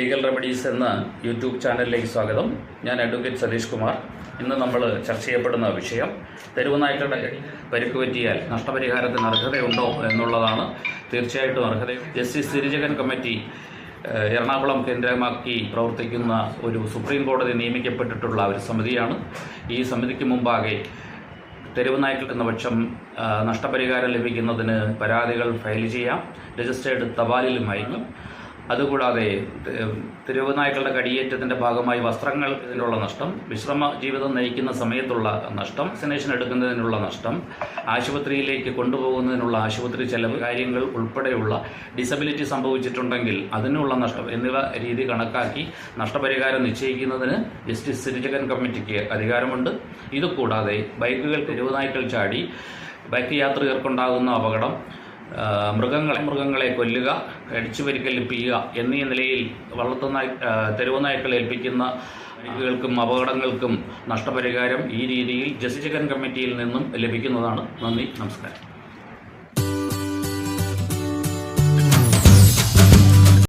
Legal remedies എന്ന YouTube ചാനലിലേക്ക് സ്വാഗതം. ഞാൻ അഡ്വക്കേറ്റ് സതീഷ് കുമാർ. ഇന്ന് നമ്മൾ ചർച്ച ചെയ്യപ്പെടുന്ന വിഷയം തെരുവ് നായ്ക്കളുടെ പരിക്ക് പറ്റിയാൽ നഷ്ടപരിഹാരത്തിന് അർഹതയുണ്ടോ എന്നുള്ളതാണ്. തീർച്ചയായിട്ടും അർഹതയുണ്ട്. ജസ്റ്റിസ് സിരിജഗൻ കമ്മിറ്റി എറണാകുളം കേന്ദ്രമാക്കി പ്രവർത്തിക്കുന്ന ഒരു സുപ്രീം കോടതി നിയമിക്കപ്പെട്ടിട്ടുള്ള ഒരു സമിതിയാണ്. ഈ സമിതിക്ക് മുമ്പാകെ തെരുവ് നായ്ക്കൾ എന്ന പക്ഷം നഷ്ടപരിഹാരം ലഭിക്കുന്നതിന് പരാതികൾ ഫയൽ ചെയ്യാം. രജിസ്റ്റേർഡ് തപാലിലുമായിരിക്കും. അതുകൂടാതെ തെരുവ് നായ്ക്കളുടെ കടിയേറ്റത്തിൻ്റെ ഭാഗമായി വസ്ത്രങ്ങൾ ഇതിനുള്ള നഷ്ടം, വിശ്രമ ജീവിതം നയിക്കുന്ന സമയത്തുള്ള നഷ്ടം, വാക്സിനേഷൻ എടുക്കുന്നതിനുള്ള നഷ്ടം, ആശുപത്രിയിലേക്ക് കൊണ്ടുപോകുന്നതിനുള്ള ആശുപത്രി ചെലവ് കാര്യങ്ങൾ ഉൾപ്പെടെയുള്ള ഡിസബിലിറ്റി സംഭവിച്ചിട്ടുണ്ടെങ്കിൽ അതിനുള്ള നഷ്ടം എന്നിവ രീതി കണക്കാക്കി നഷ്ടപരിഹാരം നിശ്ചയിക്കുന്നതിന് ജസ്റ്റിസ് സിരിജഗൻ കമ്മിറ്റിക്ക് അധികാരമുണ്ട്. ഇതുകൂടാതെ ബൈക്കുകൾ തെരുവ് നായ്ക്കൾ ചാടി ബൈക്ക് യാത്രികർക്കുണ്ടാകുന്ന അപകടം, മൃഗങ്ങളെ കൊല്ലുക, കടിച്ചു പരിക്കേൽപ്പിക്കുക എന്നീ നിലയിൽ തെരുവ് നായ്ക്കൾ ഏൽപ്പിക്കുന്ന പരിക്കുകൾക്കും അപകടങ്ങൾക്കും നഷ്ടപരിഹാരം ഈ രീതിയിൽ ജസ്റ്റിസ് കമ്മിറ്റിയിൽ നിന്നും ലഭിക്കുന്നതാണ്. നന്ദി, നമസ്കാരം.